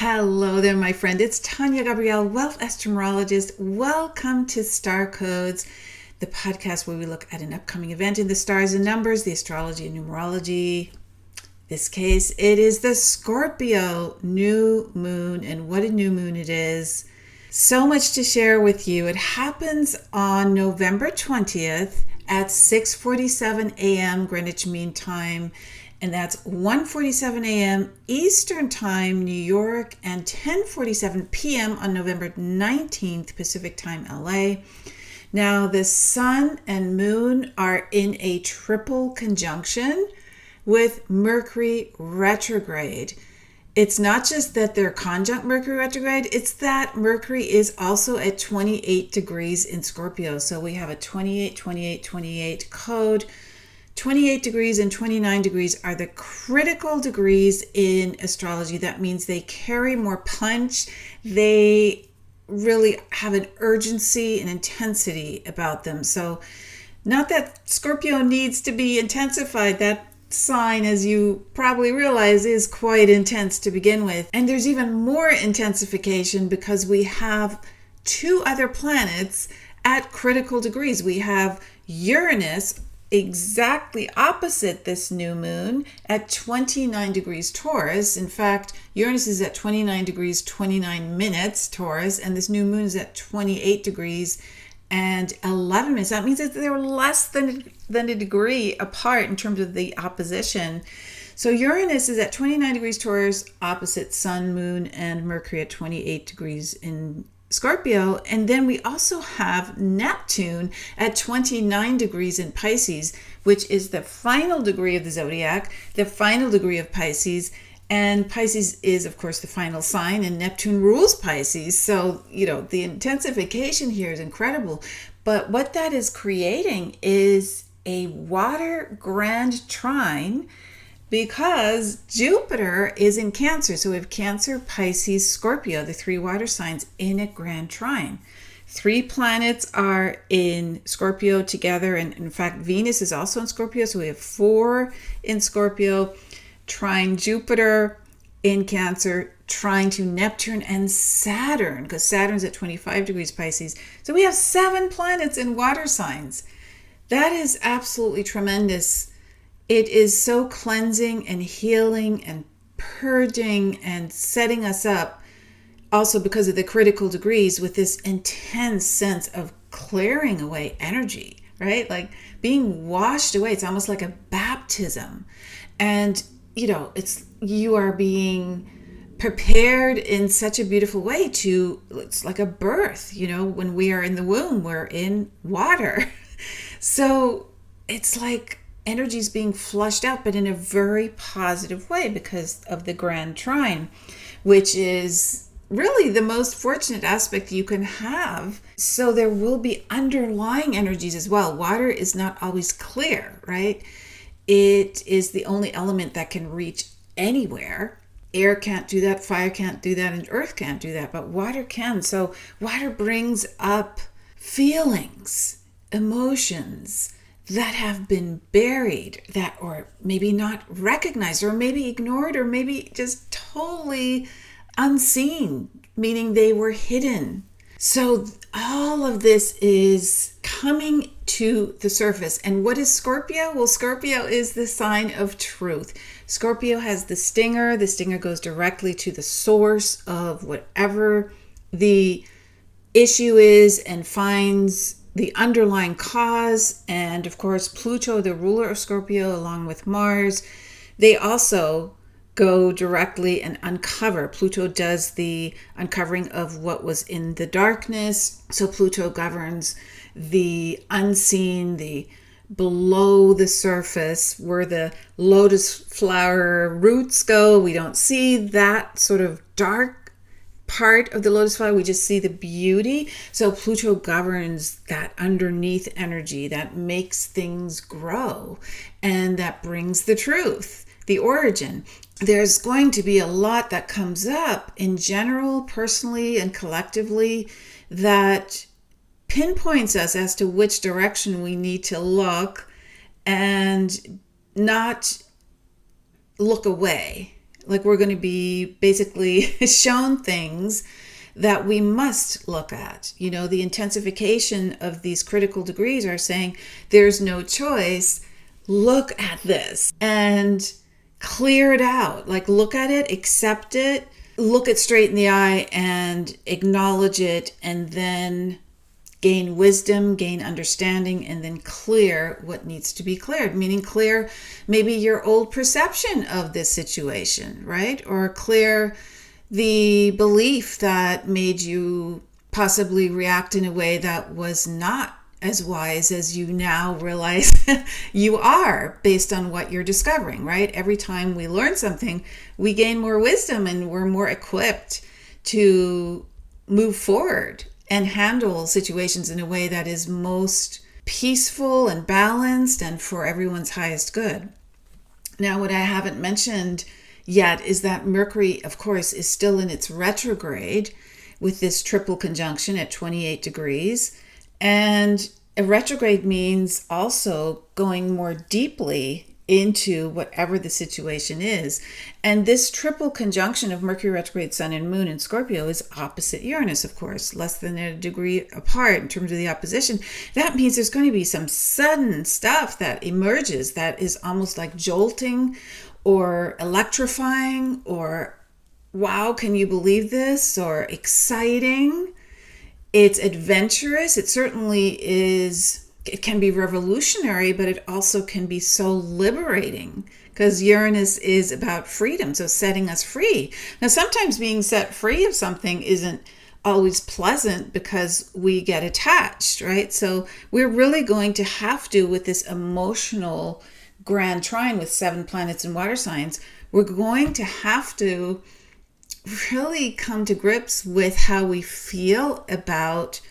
Hello there, my friend. It's Tania, Gabrielle, Wealth Astrologist. Welcome to Star Codes, the podcast where we look at an upcoming event in the stars and numbers, the astrology and numerology. This case, it is the Scorpio new moon, and what a new moon it is. So much to share with you. It happens on November 20th at 6:47 a.m. Greenwich Mean Time. And that's 1:47 a.m. Eastern Time, New York, and 10:47 p.m. on November 19th, Pacific Time, LA. Now, the sun and moon are in a triple conjunction with Mercury retrograde. It's not just that they're conjunct Mercury retrograde, it's that Mercury is also at 28 degrees in Scorpio. So we have a 28, 28, 28 code. 28 degrees and 29 degrees are the critical degrees in astrology. That means they carry more punch. They really have an urgency and intensity about them. So not that Scorpio needs to be intensified. That sign, as you probably realize, is quite intense to begin with. And there's even more intensification because we have two other planets at critical degrees. We have Uranus exactly opposite this new moon at 29 degrees Taurus. In fact, Uranus is at 29 degrees 29 minutes Taurus, and this new moon is at 28 degrees and 11 minutes. That means that they're less than a degree apart in terms of the opposition. So Uranus is at 29 degrees Taurus opposite Sun, Moon, and Mercury at 28 degrees in Scorpio. And then we also have Neptune at 29 degrees in Pisces, which is the final degree of the zodiac, the final degree of Pisces. And Pisces is, of course, the final sign, and Neptune rules Pisces. So, the intensification here is incredible. But what that is creating is a water grand trine, because Jupiter is in Cancer. So we have Cancer, Pisces, Scorpio, the three water signs in a grand trine. Three planets are in Scorpio together. And in fact, Venus is also in Scorpio. So we have four in Scorpio, trine Jupiter in Cancer, trine to Neptune and Saturn, because Saturn's at 25 degrees Pisces. So we have 7 planets in water signs. That is absolutely tremendous. It is so cleansing and healing and purging and setting us up, also because of the critical degrees, with this intense sense of clearing away energy, right? Like being washed away. It's almost like a baptism. And, you are being prepared in such a beautiful way it's like a birth, when we are in the womb, we're in water. So it's like energy's being flushed out, but in a very positive way because of the grand trine, which is really the most fortunate aspect you can have. So there will be underlying energies as well. Water is not always clear, right? It is the only element that can reach anywhere. Air can't do that, fire can't do that, and earth can't do that, but water can. So water brings up feelings, emotions that have been buried, that or maybe not recognized, or maybe ignored, or maybe just totally unseen, meaning they were hidden. So all of this is coming to the surface. And what is Scorpio? Well, Scorpio is the sign of truth. Scorpio has the stinger. The stinger goes directly to the source of whatever the issue is and finds the underlying cause. And of course, Pluto, the ruler of Scorpio, along with Mars, they also go directly and uncover. Pluto does the uncovering of what was in the darkness. So Pluto governs the unseen, the below the surface, where the lotus flower roots go. We don't see that sort of dark part of the lotus flower. We just see the beauty. So Pluto governs that underneath energy that makes things grow and that brings the truth, the origin. There's going to be a lot that comes up in general, personally and collectively, that pinpoints us as to which direction we need to look and not look away. Like we're going to be basically shown things that we must look at. You know, the intensification of these critical degrees are saying there's no choice. Look at this and clear it out. Like look at it, accept it, look it straight in the eye and acknowledge it, and then gain wisdom, gain understanding, and then clear what needs to be cleared. Meaning clear maybe your old perception of this situation, right? Or clear the belief that made you possibly react in a way that was not as wise as you now realize you are, based on what you're discovering, right? Every time we learn something, we gain more wisdom and we're more equipped to move forward and handle situations in a way that is most peaceful and balanced and for everyone's highest good. Now, what I haven't mentioned yet is that Mercury, of course, is still in its retrograde with this triple conjunction at 28 degrees. And a retrograde means also going more deeply into whatever the situation is. And this triple conjunction of Mercury retrograde, Sun and Moon in Scorpio is opposite Uranus, of course, less than a degree apart in terms of the opposition. That means there's going to be some sudden stuff that emerges that is almost like jolting or electrifying or, wow, can you believe this? Or exciting. It's adventurous. It certainly is. It can be revolutionary, but it also can be so liberating because Uranus is about freedom, so setting us free. Now, sometimes being set free of something isn't always pleasant because we get attached, right? So we're really going to have to, with this emotional grand trine with 7 planets and water signs, we're going to have to really come to grips with how we feel about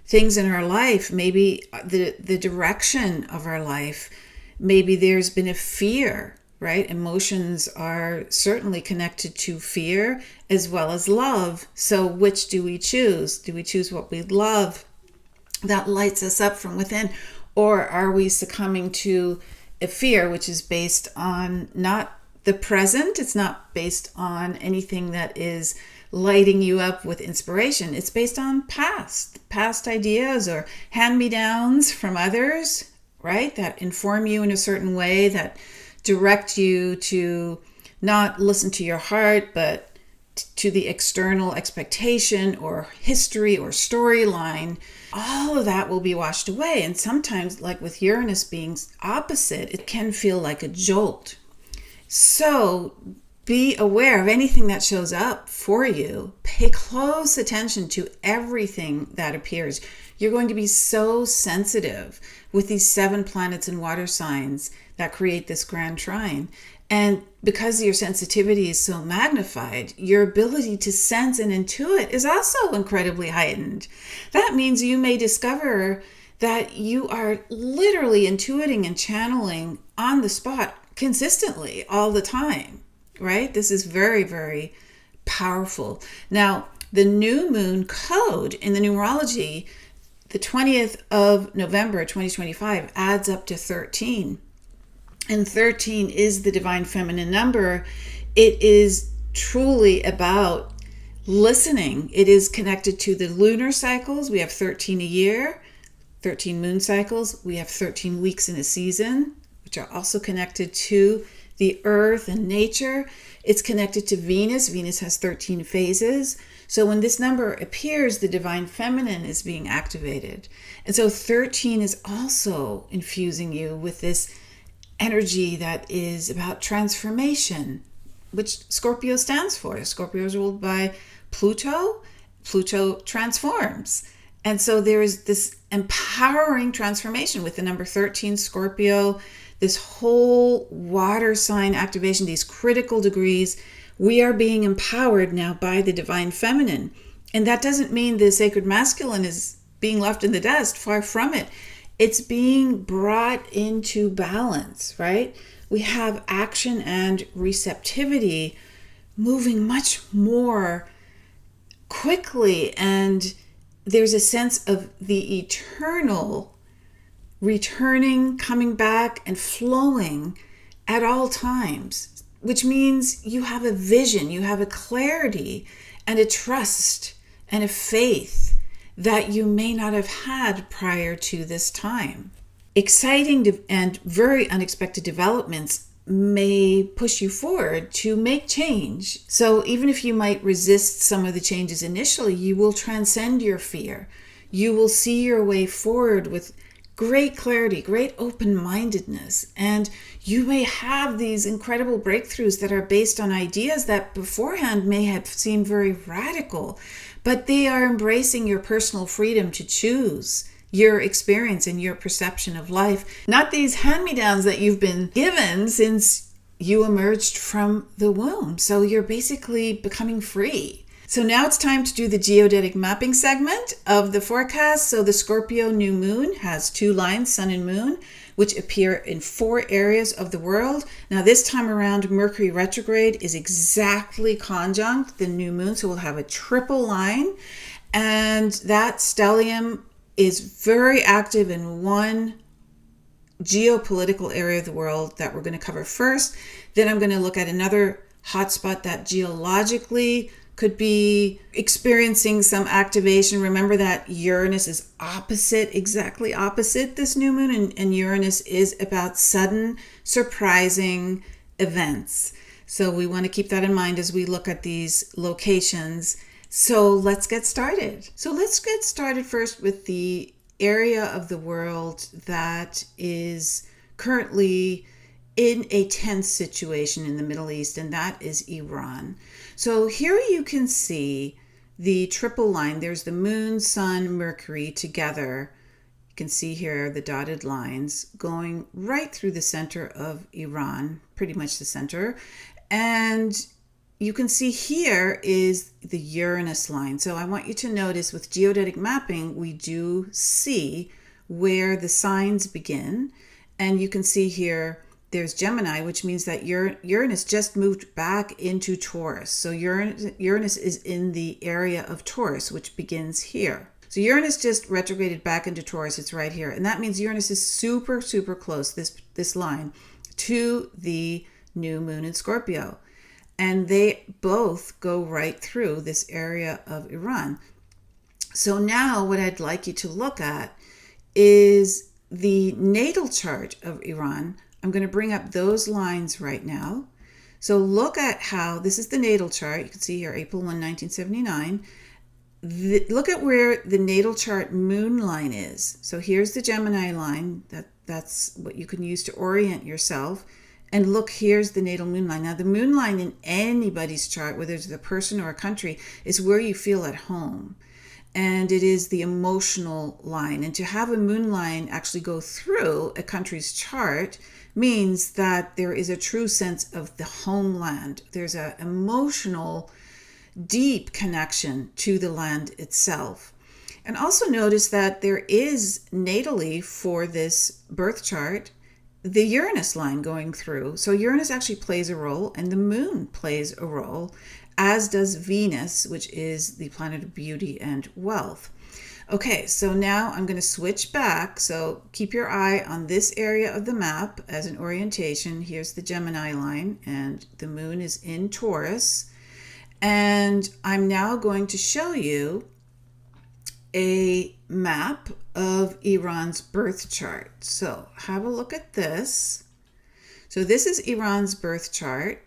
things in our life, maybe the direction of our life. Maybe there's been a fear, right? Emotions are certainly connected to fear as well as love. So which do we choose? Do we choose what we love that lights us up from within? Or are we succumbing to a fear which is based on not the present? It's not based on anything that is lighting you up with inspiration. It's based on past ideas or hand-me-downs from others, right? That inform you in a certain way, that direct you to not listen to your heart, but to the external expectation or history or storyline. All of that will be washed away. And sometimes, like with Uranus being opposite, it can feel like a jolt. So be aware of anything that shows up for you. Pay close attention to everything that appears. You're going to be so sensitive with these 7 planets and water signs that create this grand trine. And because your sensitivity is so magnified, your ability to sense and intuit is also incredibly heightened. That means you may discover that you are literally intuiting and channeling on the spot consistently all the time, right? This is very, very powerful. Now, the new moon code in the numerology, the 20th of November 2025, adds up to 13. And 13 is the divine feminine number. It is truly about listening. It is connected to the lunar cycles. We have 13 a year, 13 moon cycles. We have 13 weeks in a season, which are also connected to the earth and nature. It's connected to Venus. Venus has 13 phases. So when this number appears, the divine feminine is being activated. And so 13 is also infusing you with this energy that is about transformation, which Scorpio stands for. Scorpio is ruled by Pluto. Pluto transforms. And so there is this empowering transformation with the number 13, Scorpio, this whole water sign activation, these critical degrees. We are being empowered now by the divine feminine. And that doesn't mean the sacred masculine is being left in the dust. Far from it. It's being brought into balance, right? We have action and receptivity moving much more quickly, and there's a sense of the eternal returning, coming back, and flowing at all times. which means you have a vision, you have a clarity and a trust and a faith that you may not have had prior to this time. Exciting and very unexpected developments may push you forward to make change. So even if you might resist some of the changes initially, you will transcend your fear. You will see your way forward with great clarity, great open-mindedness, and you may have these incredible breakthroughs that are based on ideas that beforehand may have seemed very radical, but they are embracing your personal freedom to choose your experience and your perception of life, not these hand-me-downs that you've been given since you emerged from the womb. So you're basically becoming free. So now it's time to do the geodetic mapping segment of the forecast. So the Scorpio new moon has 2 lines, sun and moon, which appear in 4 areas of the world. Now this time around, Mercury retrograde is exactly conjunct the new moon. So we'll have a triple line, and that stellium is very active in one geopolitical area of the world that we're going to cover first. Then I'm going to look at another hotspot that geologically could be experiencing some activation. Remember that Uranus is exactly opposite this new moon, and Uranus is about sudden, surprising events. So we want to keep that in mind as we look at these locations. So let's get started. So let's get started first with the area of the world that is currently in a tense situation in the Middle East, and that is Iran. So here you can see the triple line. There's the moon, sun, Mercury together. You can see here the dotted lines going right through the center of Iran, pretty much the center. And you can see here is the Uranus line. So I want you to notice with geodetic mapping, we do see where the signs begin. And you can see here, there's Gemini, which means that Uranus just moved back into Taurus. So Uranus is in the area of Taurus, which begins here. So Uranus just retrograded back into Taurus. It's right here. And that means Uranus is super, super close, this line, to the new moon in Scorpio. And they both go right through this area of Iran. So now what I'd like you to look at is the natal chart of Iran. I'm going to bring up those lines right now. So look at how, this is the natal chart. You can see here, April 1, 1979. Look at where the natal chart moon line is. So here's the Gemini line. That's what you can use to orient yourself. And look, here's the natal moon line. Now, the moon line in anybody's chart, whether it's a person or a country, is where you feel at home. And it is the emotional line. And to have a moon line actually go through a country's chart means that there is a true sense of the homeland. There's an emotional, deep connection to the land itself. And also notice that there is natally for this birth chart the Uranus line going through. So Uranus actually plays a role, and the moon plays a role, as does Venus, which is the planet of beauty and wealth. Okay, so now I'm going to switch back. So keep your eye on this area of the map as an orientation. Here's the Gemini line, and the moon is in Taurus. And I'm now going to show you a map of Iran's birth chart. So have a look at this. So this is Iran's birth chart.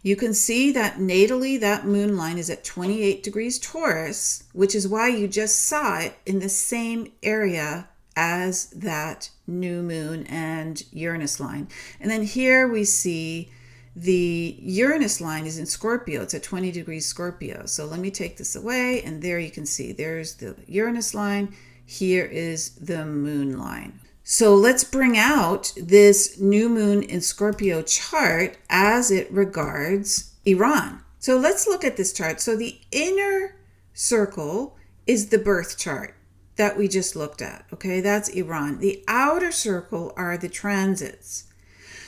You can see that natally that moon line is at 28 degrees Taurus, which is why you just saw it in the same area as that new moon and Uranus line. And then here we see the Uranus line is in Scorpio. It's at 20 degrees Scorpio. So let me take this away, and there you can see there's the Uranus line. Here is the moon line. So let's bring out this new moon in Scorpio chart as it regards Iran. So let's look at this chart. So the inner circle is the birth chart that we just looked at. Okay, that's Iran. The outer circle are the transits.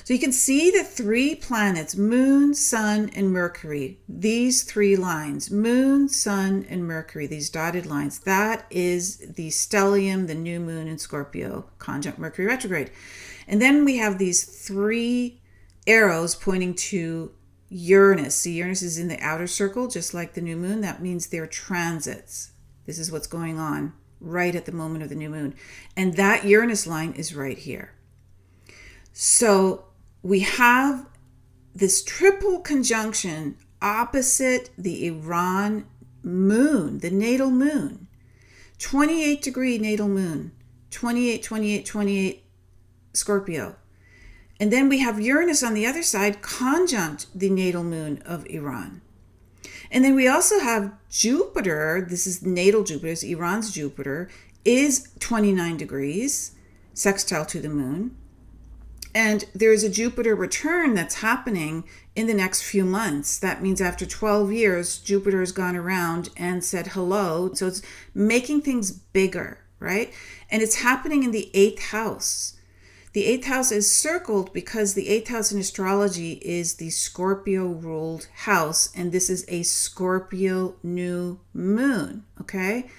So you can see the 3 planets, moon, sun, and Mercury. These 3 lines, moon, sun, and Mercury, these dotted lines, that is the stellium, the new moon in Scorpio, conjunct Mercury retrograde. And then we have these 3 arrows pointing to Uranus. See, Uranus is in the outer circle, just like the new moon. That means they're transits. This is what's going on right at the moment of the new moon. And that Uranus line is right here. So we have this triple conjunction opposite the Iran moon, the natal moon. 28 degree natal moon, 28, 28, 28 Scorpio. And then we have Uranus on the other side conjunct the natal moon of Iran. And then we also have Jupiter, this is natal Jupiter, it's Iran's Jupiter, is 29 degrees, sextile to the moon. And there's a Jupiter return that's happening in the next few months. That means after 12 years, Jupiter has gone around and said hello. So it's making things bigger, right? And it's happening in the 8th house. The 8th house is circled because the 8th house in astrology is the Scorpio ruled house. And this is a Scorpio new moon, okay?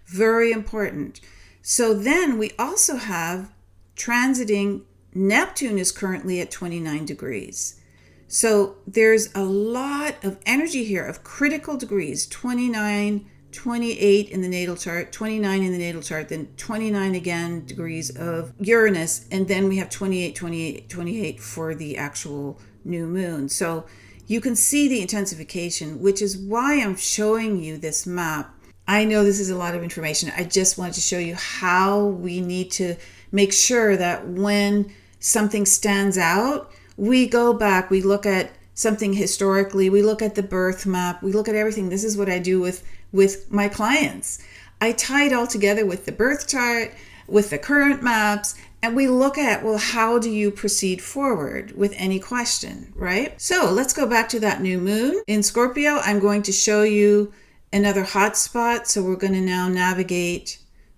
Very important. So then we also have transiting Neptune is currently at 29 degrees. So there's a lot of energy here of critical degrees, 29, 28 in the natal chart, 29 in the natal chart, then 29 again degrees of Uranus, and then we have 28, 28, 28 for the actual new moon. So you can see the intensification, which is why I'm showing you this map. I know this is a lot of information. I just wanted to show you how we need to make sure that when something stands out, we go back, we look at something historically, we look at the birth map, we look at everything. This is what I do with my clients. I tie it all together with the birth chart, with the current maps, and we look at, well, how do you proceed forward with any question, right? So let's go back to that new moon. In Scorpio, I'm going to show you another hot spot. So we're going to now navigate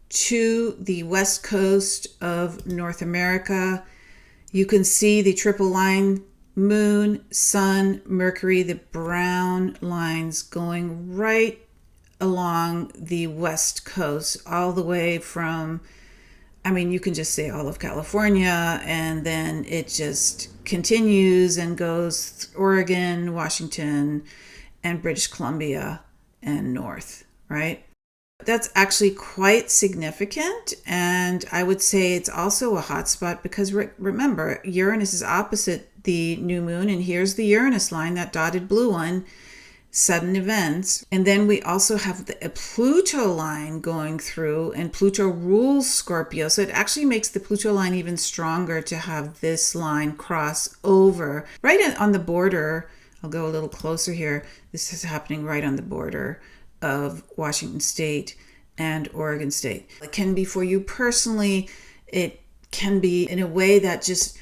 to the west coast of North America. You can see the triple line, moon, sun, Mercury, the brown lines going right along the west coast, all the way from, I mean, you can just say all of California, and then it just continues and goes Oregon, Washington, and British Columbia and north, right? That's actually quite significant, and I would say it's also a hot spot because remember, Uranus is opposite the new moon, and here's the Uranus line, that dotted blue one, sudden events. And then we also have a Pluto line going through, and Pluto rules Scorpio, so it actually makes the Pluto line even stronger to have this line cross over right on the border. I'll go a little closer here. This is happening right on the border of Washington State and Oregon State. It can be for you personally. It can be in a way that just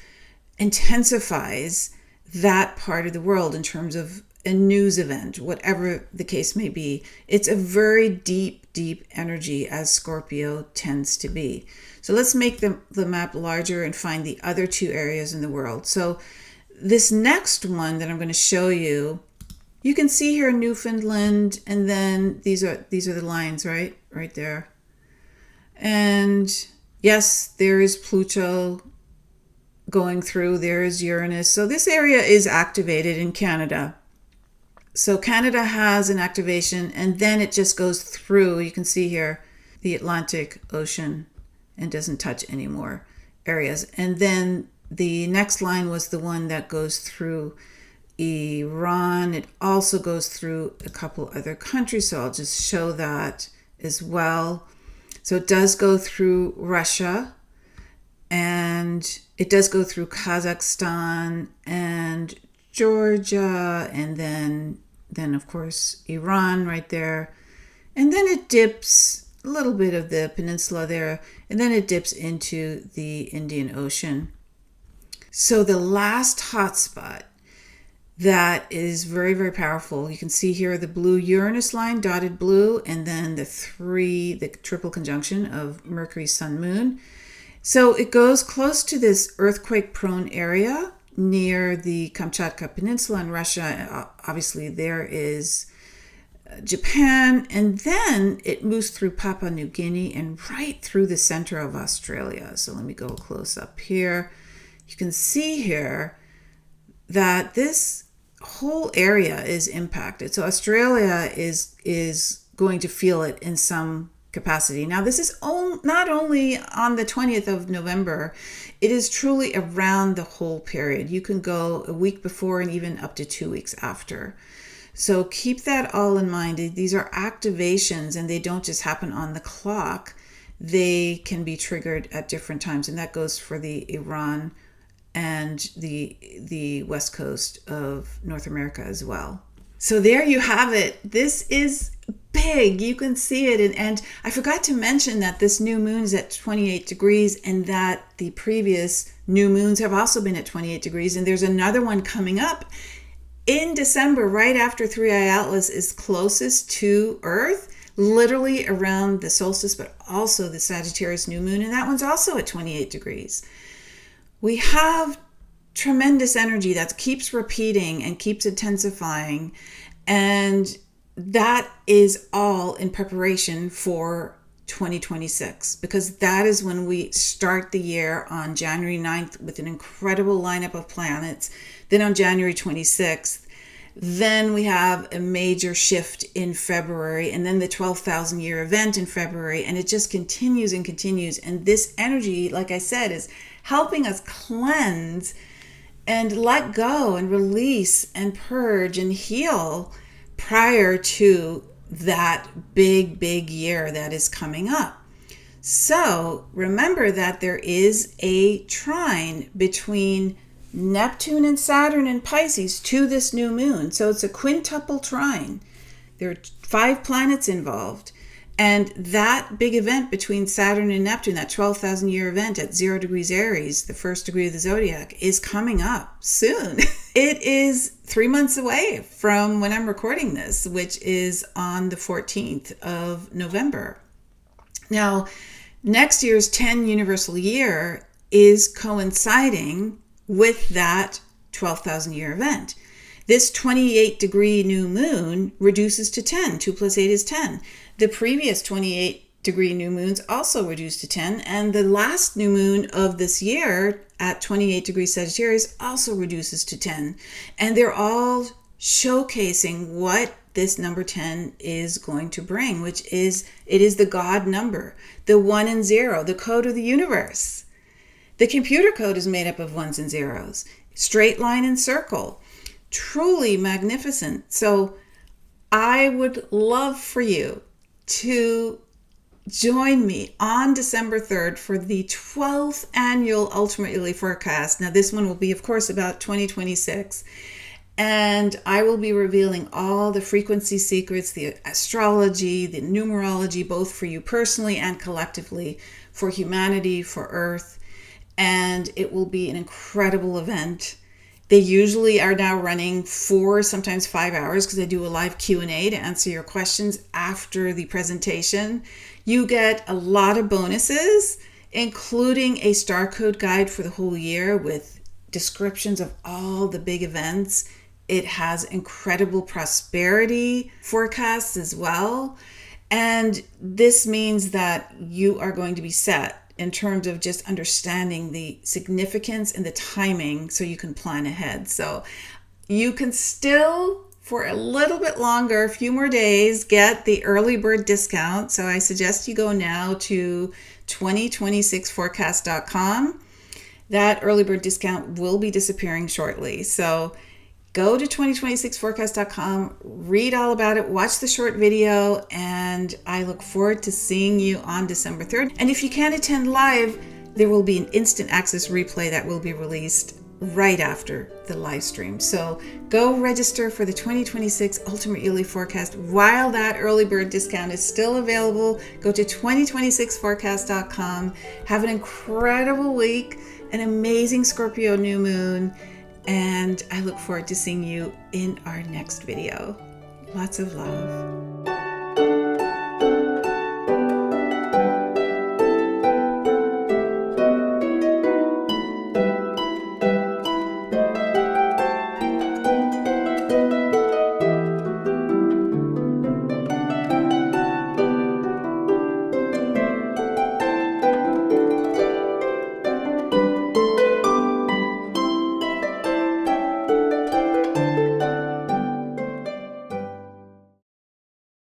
intensifies that part of the world in terms of a news event, whatever the case may be. It's a very deep, deep energy, as Scorpio tends to be. So let's make the map larger and find the other two areas in the world. So this next one that I'm going to show you, you can see here Newfoundland, and then these are the lines, right there. And yes, there is Pluto going through, there is Uranus. So this area is activated in Canada. So Canada has an activation, and then it just goes through, you can see here, the Atlantic Ocean, and doesn't touch any more areas. And then the next line was the one that goes through Iran. It also goes through a couple other countries, so I'll just show that as well. So it does go through Russia, and it does go through Kazakhstan and Georgia, and then of course Iran right there, and then it dips a little bit of the peninsula there, and then it dips into the Indian Ocean. So the last hotspot that is very, very powerful, you can see here the blue Uranus line, dotted blue, and then the triple conjunction of Mercury, Sun, Moon. So it goes close to this earthquake-prone area near the Kamchatka Peninsula in Russia. Obviously, there is Japan, and then it moves through Papua New Guinea and right through the center of Australia. So let me go close up here. You can see here that this whole area is impacted. So Australia is going to feel it in some capacity. Now, this is not only on the 20th of November, it is truly around the whole period. You can go a week before and even up to 2 weeks after. So keep that all in mind. These are activations, and they don't just happen on the clock. They can be triggered at different times, and that goes for the Iran and the west coast of North America as well. So there you have it. This is big. You can see it. And I forgot to mention that this new moon is at 28 degrees and that the previous new moons have also been at 28 degrees. And there's another one coming up in December, right after 3i Atlas is closest to Earth, literally around the solstice, but also the Sagittarius new moon. And that one's also at 28 degrees. We have tremendous energy that keeps repeating and keeps intensifying. And that is all in preparation for 2026, because that is when we start the year on January 9th with an incredible lineup of planets. Then on January 26th, then we have a major shift in February, and then the 12,000 year event in February, and it just continues and continues. And this energy, like I said, is helping us cleanse and let go and release and purge and heal prior to that big year that is coming up. So remember that there is a trine between Neptune and Saturn and Pisces to this new moon. So it's a quintuple trine. There are 5 planets involved. And that big event between Saturn and Neptune, that 12,000 year event at 0 degrees Aries, the first degree of the zodiac, is coming up soon. It is 3 months away from when I'm recording this, which is on the 14th of November. Now, next year's 10 universal year is coinciding with that 12,000 year event. This 28 degree new moon reduces to 10. 2 plus 8 is 10. The previous 28 degree new moons also reduced to 10. And the last new moon of this year at 28 degrees Sagittarius also reduces to 10. And they're all showcasing what this number 10 is going to bring, which is, it is the God number, the 1 and 0, the code of the universe. The computer code is made up of 1s and 0s, straight line and circle, truly magnificent. So I would love for you to join me on December 3rd for the 12th annual Ultimate Yearly Forecast. Now this one will be, of course, about 2026. And I will be revealing all the frequency secrets, the astrology, the numerology, both for you personally and collectively, for humanity, for Earth. And it will be an incredible event. They usually are now running 4, sometimes 5 hours, because I do a live Q&A to answer your questions after the presentation. You get a lot of bonuses, including a star code guide for the whole year with descriptions of all the big events. It has incredible prosperity forecasts as well. And this means that you are going to be set in terms of just understanding the significance and the timing so you can plan ahead. So you can still, for a little bit longer, a few more days, get the early bird discount. So I suggest you go now to 2026forecast.com. That early bird discount will be disappearing shortly. So go to 2026forecast.com, read all about it, watch the short video, and I look forward to seeing you on December 3rd. And if you can't attend live, there will be an instant access replay that will be released right after the live stream. So go register for the 2026 Ultimate Yearly Forecast while that early bird discount is still available. Go to 2026forecast.com. Have an incredible week, an amazing Scorpio new moon, and I look forward to seeing you in our next video. Lots of love.